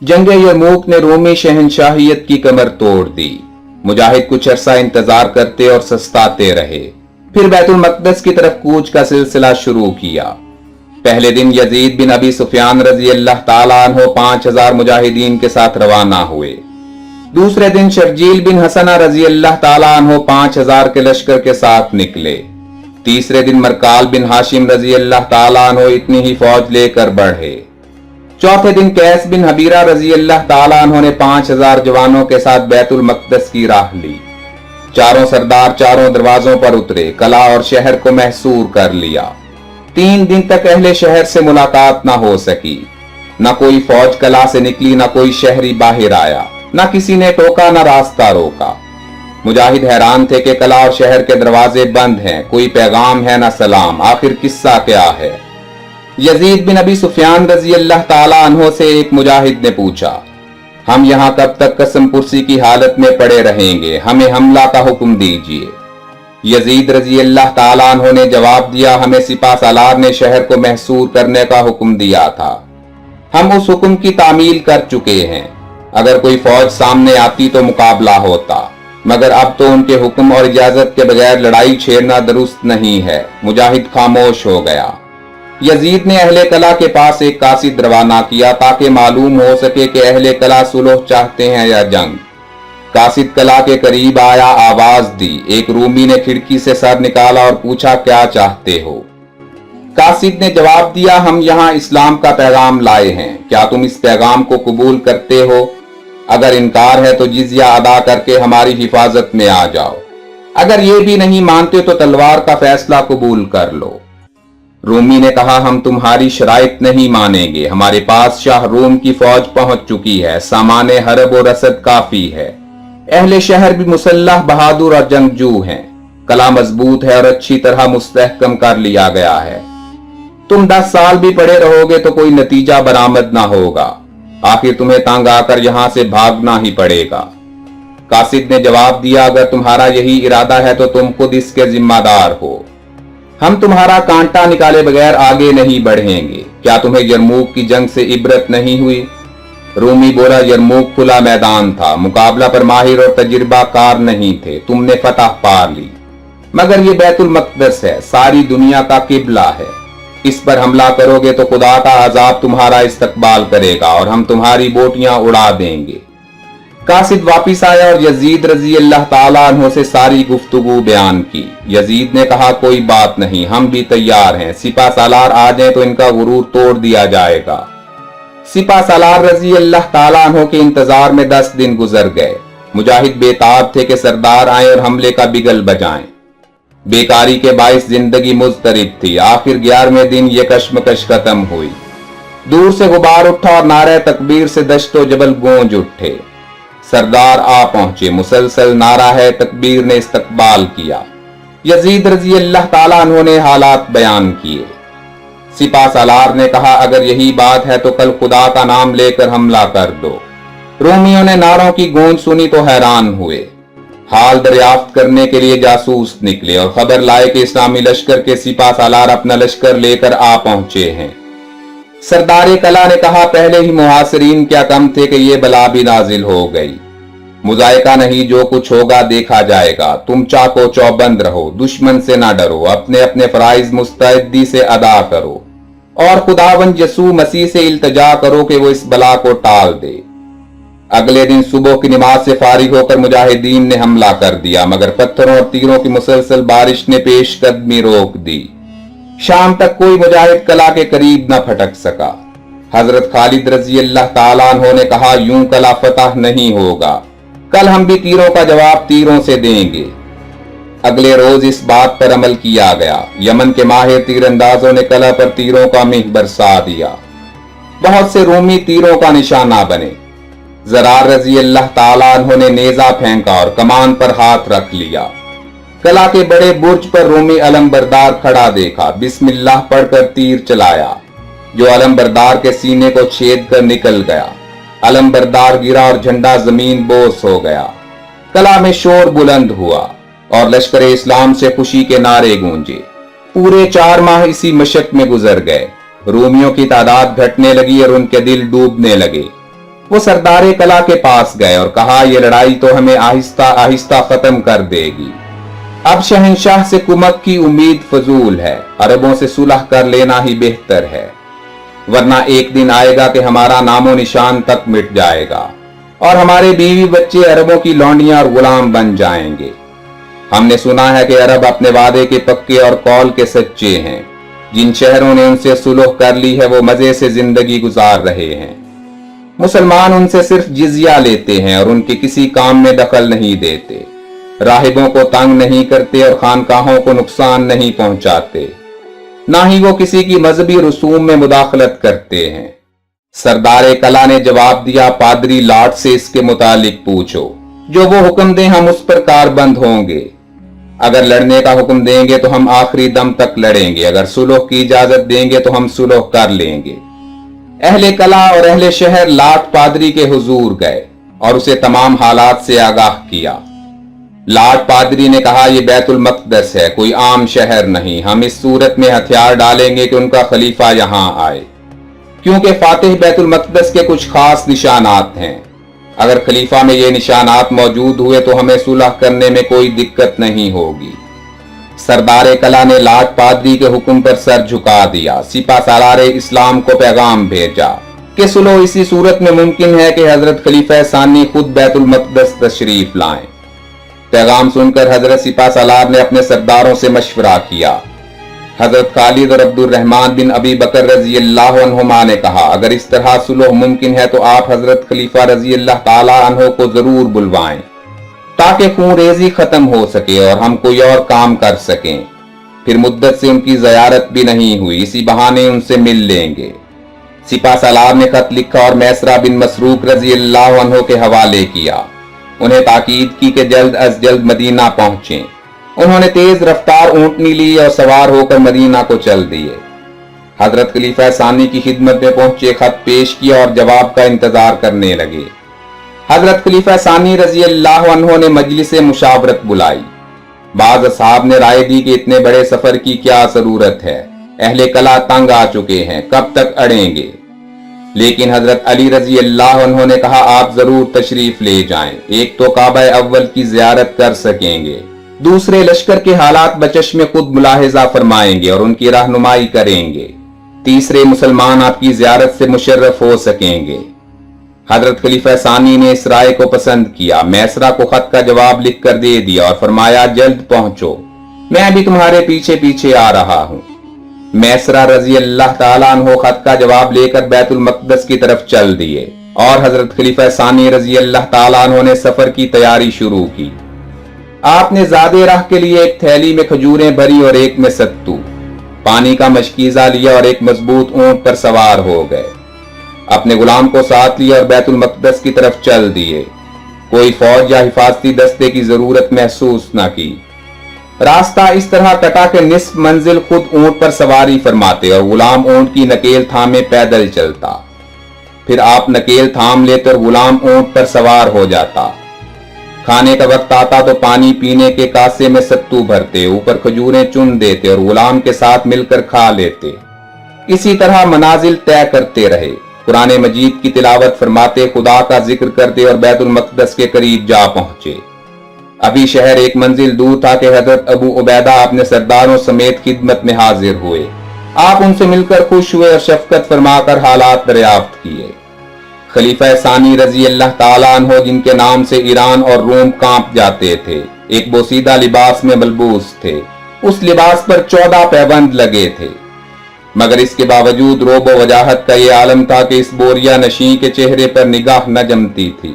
जंग यरमूक ने रोमी शहनशाहियत की कमर तोड़ दी। मुजाहिद कुछ अरसा इंतजार करते और सस्ताते रहे, फिर बैतुल मक़दस की तरफ कूच का सिलसिला शुरू किया। पहले दिन यजीद बिन अबी सुफियान रजी अल्लाह ताला अन्हो 5000 मुजाहिदीन के साथ रवाना हुए। दूसरे दिन शर्जील बिन हसना रजी अल्लाह ताला अन्हो 5000 के लश्कर के साथ निकले। तीसरे दिन मरकाल बिन हाशिम रजी अल्लाह ताला अन्हो इतनी ही फौज लेकर बढ़े। चौथे दिन कैस बिन हबीरा रजी अल्लाह ताला अन्हो ने 5000 जवानों के साथ बैतुल मक़दस की राह ली। चारों सरदार चारों दरवाजों पर उतरे, कला और शहर को महसूर कर लिया। 3 दिन तक अहले शहर से मुलाकात ना हो सकी। न कोई फौज कला से निकली, न कोई शहरी बाहर आया, न किसी ने टोका न रास्ता रोका। मुजाहिद हैरान थे कि कला और शहर के दरवाजे बंद हैं, कोई पैगाम है न सलाम, आखिर किस्सा क्या है। यजीद बिन अबी सुफियान रजी अल्लाह ताला अन्हो से एक मुजाहिद ने पूछा, हम यहां कब तक कसम पुरसी की हालत में पड़े रहेंगे, हमें हमला का हुक्म दीजिए। यजीद रजी अल्लाह ताला अन्हो ने जवाब दिया, हमें सिपा सालार ने शहर को महसूर करने का हुक्म दिया था, हम उस हुक्म की तामील कर चुके हैं। अगर कोई फौज सामने आती तो मुकाबला होता, मगर अब तो उनके हुक्म और इजाजत के बगैर लड़ाई छेड़ना दुरुस्त नहीं है। मुजाहिद खामोश हो गया। यजीद ने अहले कला के पास एक कासिद रवाना किया ताकि मालूम हो सके कि अहले कला सुलह चाहते हैं या जंग। कासिद कला के करीब आया, आवाज दी। एक रूमी ने खिड़की से सर निकाला और पूछा, क्या चाहते हो? कासिद ने जवाब दिया, हम यहाँ इस्लाम का पैगाम लाए हैं, क्या तुम इस पैगाम को कबूल करते हो? अगर इनकार है तो जिजिया अदा करके हमारी हिफाजत में आ जाओ, अगर ये भी नहीं मानते तो तलवार का फैसला कबूल कर लो। रूमी ने कहा, हम तुम्हारी शराइत नहीं मानेंगे, हमारे पास शाह रूम की फौज पहुंच चुकी है, सामाने हरब और रसद काफी है, अहले शहर भी मुसल्लह बहादुर और जंगजू हैं, कला मजबूत है और अच्छी तरह मुस्तहकम कर लिया गया है। तुम 10 साल भी पड़े रहोगे तो कोई नतीजा बरामद ना होगा, आखिर तुम्हें तंग आकर यहां से भागना ही पड़ेगा। कासिद ने जवाब दिया, अगर तुम्हारा यही इरादा है तो तुम खुद इसके जिम्मेदार हो, हम तुम्हारा कांटा निकाले बगैर आगे नहीं बढ़ेंगे। क्या तुम्हें यरमूक की जंग से इबरत नहीं हुई? रूमी बोला, यरमूक खुला मैदान था, मुकाबला पर माहिर और तजुर्बा कार नहीं थे, तुमने फतह पा ली, मगर ये बैतुल मक़दस है, सारी दुनिया का किबला है, इस पर हमला करोगे तो खुदा का अजाब तुम्हारा इस्तकबाल करेगा और हम तुम्हारी बोटियां उड़ा देंगे। कासिद वापिस आया और यजीद रजी अल्लाह ताला अन्हो से सारी गुफ्तगू बयान की। यजीद ने कहा, कोई बात नहीं, हम भी तैयार हैं, सिपा सालार आ जाए तो इनका गुरूर तोड़ दिया जाएगा। सिपा सालार रजी अल्लाह ताला अन्हो के इंतजार में 10 दिन गुजर गए। मुजाहिद बेताब थे कि सरदार आए और हमले का बिगल बजाएं। बेकारी के बाइस जिंदगी मुजतरिब थी। आखिर 11वें दिन ये कश्मकश खत्म हुई। दूर से गुबार उठा और नारे तकबीर से दश्तो जबल गूंज उठे। सरदार आ पहुंचे, मुसलसल नारा है तकबीर ने इस्तकबाल किया। यजीद रजी अल्लाह ताला अन्हो ने हालात बयान किए। सिपा सालार ने कहा, अगर यही बात है तो कल खुदा का नाम लेकर हमला कर दो। रोमियों ने नारों की गूंज सुनी तो हैरान हुए। हाल दरियाफ्त करने के लिए जासूस निकले और खबर लाए कि इस्लामी लश्कर के सिपा सालार अपना लश्कर लेकर आ पहुंचे हैं। सरदार कला ने कहा, पहले ही मुहासिरीन क्या कम थे कि ये बला भी नाजिल हो गई। मुजायका नहीं, जो कुछ होगा देखा जाएगा। तुम चाको चौबंद रहो, दुश्मन से ना डरो, अपने अपने फराइज मुस्तैदी से अदा करो और खुदावंद यसू मसीह से इल्तजा करो कि वो इस बला को टाल दे। अगले दिन सुबह की नमाज से फारिग होकर मुजाहिदीन ने हमला कर दिया, मगर पत्थरों और तीरों की मुसलसल बारिश ने पेशकदमी रोक दी। शाम तक कोई मुजाहिद कला के करीब न फटक सका। हजरत खालिद रजी अल्लाह ताला अन्हो ने कहा, यूं कला फतह नहीं होगा, कल हम भी तीरों का जवाब तीरों से देंगे। अगले रोज इस बात पर अमल किया गया। यमन के माहिर तीरंदाजों ने कला पर तीरों का मिह बरसा दिया। बहुत से रोमी तीरों का निशाना बने। जरार रजी अल्लाह ताला अन्हो ने नेजा फेंका और कमान पर हाथ रख लिया। कला के बड़े बुर्ज पर रोमी अलमबरदार खड़ा देखा। बिस्मिल्लाह पढ़कर तीर चलाया, जो अलमबरदार के सीने को छेद कर निकल गया। अलमबरदार गिरा और झंडा जमीन बोस हो गया। कला में शोर बुलंद हुआ और लश्कर इस्लाम से खुशी के नारे गूंजे। पूरे 4 माह इसी मशक में गुजर गए। रोमियों की तादाद घटने लगी और उनके दिल डूबने लगे। वो सरदारे कला के पास गए और कहा, यह लड़ाई तो हमें आहिस्ता आहिस्ता खत्म कर देगी। अब शहंशाह से कुमक की उम्मीद फजूल है, अरबों से सुलह कर लेना ही बेहतर है, वरना एक दिन आएगा कि हमारा नामो निशान तक मिट जाएगा और हमारे बीवी बच्चे अरबों की लौंडियां और गुलाम बन जाएंगे। हमने सुना है कि अरब अपने वादे के पक्के और कौल के सच्चे हैं। जिन शहरों ने उनसे सुलह कर ली है वो मजे से जिंदगी गुजार रहे हैं। मुसलमान उनसे सिर्फ जिजिया लेते हैं और उनके किसी काम में दखल नहीं देते, राहिबों को तंग नहीं करते और खानकाहों को नुकसान नहीं पहुंचाते, ना ही वो किसी की मजहबी रसूम में मुदाखलत करते हैं। सरदारे कला ने जवाब दिया, पादरी लॉर्ड से इसके मुतालिक पूछो, जो वो हुक्म दें हम उस पर कारबंद होंगे। अगर लड़ने का हुक्म देंगे तो हम आखिरी दम तक लड़ेंगे, अगर सुलह की इजाजत देंगे तो हम सुलह कर लेंगे। अहले कला और अहले शहर लाट पादरी के हुजूर गए और उसे तमाम हालात से आगाह किया। लाट पादरी ने कहा, यह बैतुल मक़दस है, कोई आम शहर नहीं। हम इस सूरत में हथियार डालेंगे कि उनका खलीफा यहां आए, क्योंकि फातिह बैतुल मक़दस के कुछ खास निशानात हैं। अगर खलीफा में ये निशानात मौजूद हुए तो हमें सुलह करने में कोई दिक्कत नहीं होगी। सरदारे कला ने लाट पादरी के हुक्म पर सर झुका दिया। सिपा सालारे इस्लाम को पैगाम भेजा कि सुलह इसी सूरत में मुमकिन है कि हजरत खलीफा सानी खुद बैतुल मक़दस तशरीफ लाएं। पैगाम सुनकर हजरत सिपा सालार ने अपने सरदारों से मशवरा किया। हजरत खालिद और अब्दुर्रहमान बिन अबी बकर रजी अल्लाह अन्हुमा ने कहा, अगर इस तरह सुलह मुमकिन है तो आप हजरत खलीफा रजी अल्लाह ताला अन्हो को जरूर बुलवाएं, ताकि खून रेजी खत्म हो सके और हम कोई और काम कर सकें। फिर मुद्दत से उनकी ज़ियारत भी नहीं हुई, इसी बहाने उनसे मिल लेंगे। सिपा सालार ने खत लिखा और मैसरा बिन मसरूक रजी अल्लाह अन्हो के हवाले किया। उन्हें ताकीद की कि जल्द अज जल्द मदीना पहुंचे। उन्होंने तेज रफ्तार ऊंटनी ली और सवार होकर मदीना को चल दिए। हजरत खलीफा सानी की खिदमत में पहुंचे, खत पेश किया और जवाब का इंतजार करने लगे। हजरत खलीफा सानी रजी अल्लाह अन्हो ने मजलिस मुशावरत बुलाई। बाज असहाब ने राय दी कि इतने बड़े सफर की क्या जरूरत है, अहले कला तंग आ चुके हैं, कब तक अड़ेंगे। लेकिन हजरत अली रजी अल्लाह अन्हो ने कहा, आप जरूर तशरीफ ले जाएं। एक तो काबा अव्वल की जियारत कर सकेंगे, दूसरे लश्कर के हालात बचश में खुद मुलाहिजा फरमाएंगे और उनकी रहनुमाई करेंगे, तीसरे मुसलमान आपकी जियारत से मुशर्रफ हो सकेंगे। हजरत खलीफा सानी ने इस राय को पसंद किया। मैसरा को खत का जवाब लिख कर दे दिया और फरमाया, जल्द पहुंचो, मैं भी तुम्हारे पीछे पीछे आ रहा हूं। मैसरा रजी अल्लाह ताला अन्हो खत का जवाब लेकर बैतुल मक़दस की तरफ चल दिए और हजरत खलीफा सानी रजी अल्लाह ताला अन्हो ने सफर की तैयारी शुरू की। आपने ज़ादे राह के लिए एक थैली में खजूरें भरी और एक में सत्तू, पानी का मशकीज़ा लिया और एक मजबूत ऊंट पर सवार हो गए। अपने गुलाम को साथ लिया और बैतुल मक़दस की तरफ चल दिए। कोई फौज या हिफाजती दस्ते की जरूरत महसूस न की। रास्ता इस तरह कटा कि निस्फ मंजिल खुद ऊंट पर सवारी फरमाते और गुलाम ऊंट की नकेल थामे पैदल चलता। फिर आप नकेल थाम लेते और गुलाम ऊंट पर सवार हो जाता। खाने का वक्त आता तो पानी पीने के कासे में सत्तू भरते, ऊपर खजूरें चुन देते और गुलाम के साथ मिलकर खा लेते। इसी तरह मनाजिल तय करते रहे। कुरान मजीद की तिलावत फरमाते, खुदा का जिक्र करते और बैतुल मक़दस के करीब जा पहुंचे। अभी शहर एक मंजिल दूर था कि हजरत अबू उबैदा अपने सरदारों समेत खिदमत में हाजिर हुए। आप उनसे मिलकर खुश हुए और शफकत फरमाकर हालात दरियाफ्त किए। खलीफा सानी रजी अल्लाह ताला अन्हो, जिनके नाम से ईरान और रोम कांप जाते थे, एक बोसीदा लिबास में मलबूस थे। उस लिबास पर 14 पैबंद लगे थे, मगर इसके बावजूद रोब व वजाहत का ये आलम था कि इस बोरिया नशी के चेहरे पर निगाह न जमती थी।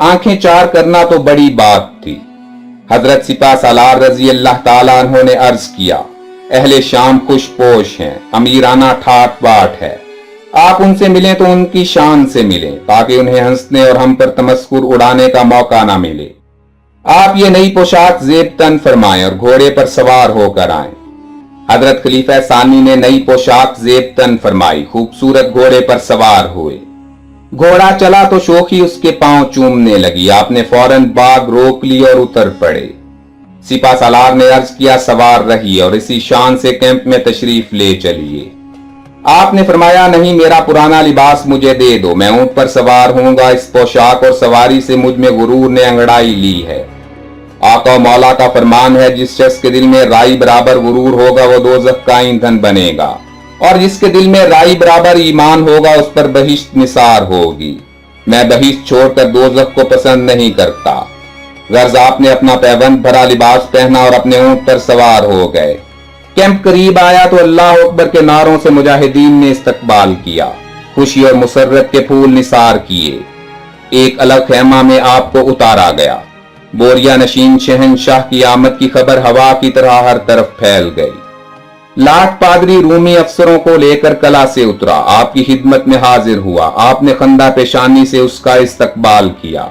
आंखें चार करना तो बड़ी बात थी। हजरत सिपा सालार रजी अल्लाह ताला अन्हो ने अर्ज किया, अहले शाम खुशपोश हैं, अमीराना ठाट बाट है। आप उनसे मिलें तो उनकी शान से मिलें, ताकि उन्हें हंसने और हम पर तमस्कुर उड़ाने का मौका ना मिले। आप ये नई पोशाक जेब तन फरमाएं और घोड़े पर सवार होकर आएं। हजरत खलीफा सानी ने नई पोशाक जेब तन फरमाई, खूबसूरत घोड़े पर सवार हुए। घोड़ा चला तो शोखी उसके पांव चूमने लगी। आपने फौरन बाग रोक ली और उतर पड़े। सिपा सालार ने अर्ज किया, सवार रही और इसी शान से कैंप में तशरीफ ले चलिए। आपने फरमाया, नहीं, मेरा पुराना लिबास मुझे दे दो, मैं ऊंट पर सवार होऊंगा। इस पोशाक और सवारी से मुझ में गुरूर ने अंगड़ाई ली है। आका मौला का फरमान है, जिस शख्स के दिल में राई बराबर गुरूर होगा वो दोज़ख का ईंधन बनेगा, और जिसके दिल में राई बराबर ईमान होगा उस पर बहिश्त निसार होगी। मैं बहिश्त छोड़कर दोज़ख को पसंद नहीं करता। गर्ज आपने अपना पैबंद भरा लिबास पहना और अपने ऊंट पर सवार हो गए। कैंप करीब आया तो अल्लाह अकबर के नारों से मुजाहिदीन ने इस्तकबाल किया। खुशी और मुसर्रत के फूल निसार किए। एक अलग खेमा में आपको उतारा गया। बोरिया नशीन शहनशाह की आमद की खबर हवा की तरह हर तरफ फैल गई। लाट पादरी रूमी अफसरों को लेकर कला से उतरा, आपकी खिदमत में हाजिर हुआ। आपने खंदा पेशानी से उसका इस्तकबाल किया,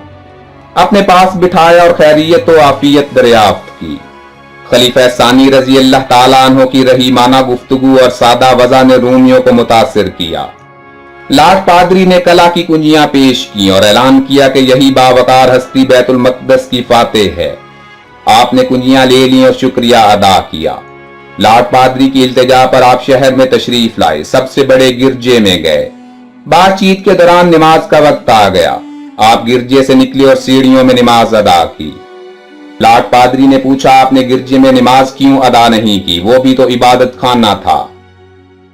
अपने पास बिठाया और खैरियत व आफियत दरियाफ्त की। खलीफा सानी रजी अल्लाह ताला अन्हो की रहीमाना गुफ्तगू और सादा वज़ा ने रूमियों को मुतासिर किया। लाट पादरी ने कला की कुंजियां पेश की और ऐलान किया कि यही बावकार हस्ती बैतुल मक़दस की फातेह है। आपने कुंजियां ले ली और शुक्रिया अदा किया। लाट पादरी की इल्तिजा पर आप शहर में तशरीफ लाए, सबसे बड़े गिरजे में गए। बातचीत के दौरान नमाज का वक्त आ गया। आप गिरजे से निकले और सीढ़ियों में नमाज अदा की। लाट पादरी ने पूछा, आपने गिरजे में नमाज क्यों अदा नहीं की? वो भी तो इबादत खाना था।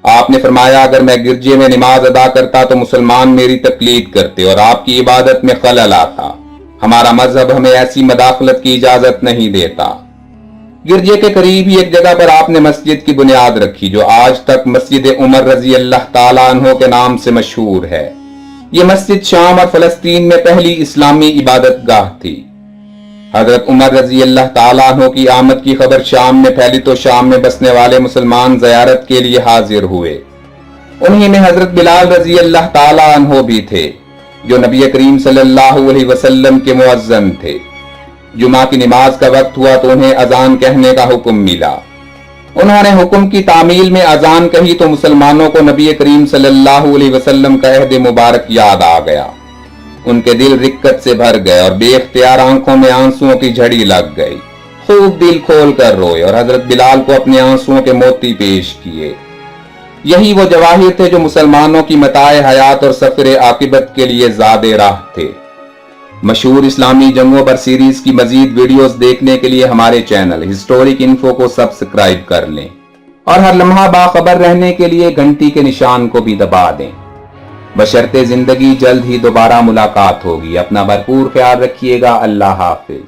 आपने फरमाया, अगर मैं गिरजे में नमाज अदा करता तो मुसलमान मेरी तकलीद करते और आपकी इबादत में खलल आता। हमारा मजहब हमें ऐसी मदाखलत की इजाजत नहीं देता। गिरजे के करीब ही एक जगह पर आपने मस्जिद की बुनियाद रखी, जो आज तक मस्जिद उमर रजी अल्लाह ताला अन्हो के नाम से मशहूर है। ये मस्जिद शाम और फलस्तीन में पहली इस्लामी इबादत गाह थी। हजरत उमर रजी अल्लाह ताला अन्हो की आमद की खबर शाम में फैली तो शाम में बसने वाले मुसलमान ज़ियारत के लिए हाजिर हुए। उन्हीं में हजरत बिलाल रजी अल्लाह ताला अन्हो भी थे, जो नबी करीम सल्लल्लाहु अलैहि वसल्लम के मुअज्जिन थे। जुमा की नमाज का वक्त हुआ तो उन्हें अजान कहने का हुक्म मिला। उन्होंने हुक्म की तामील में अजान कही तो मुसलमानों को नबी करीम सल्लल्लाहु अलैहि वसल्लम का अहद मुबारक याद आ गया। उनके दिल रिक्कत से भर गए और बेख्तियार आंखों में आंसुओं की झड़ी लग गई। खूब दिल खोल कर रोए और हजरत बिलाल को अपने आंसुओं के मोती पेश किए। यही वो जवाहिर थे जो मुसलमानों की मताए हयात और सफर आकिबत के लिए ज़ादे राह थे। मशहूर इस्लामी जंगों पर सीरीज की मजीद वीडियोस देखने के लिए हमारे चैनल हिस्टोरिक इन्फो को सब्सक्राइब कर लें और हर लम्हा बाखबर रहने के लिए घंटी के निशान को भी दबा दें। बशर्ते जिंदगी जल्द ही दोबारा मुलाकात होगी। अपना भरपूर ख्याल रखिएगा। अल्लाह हाफिज।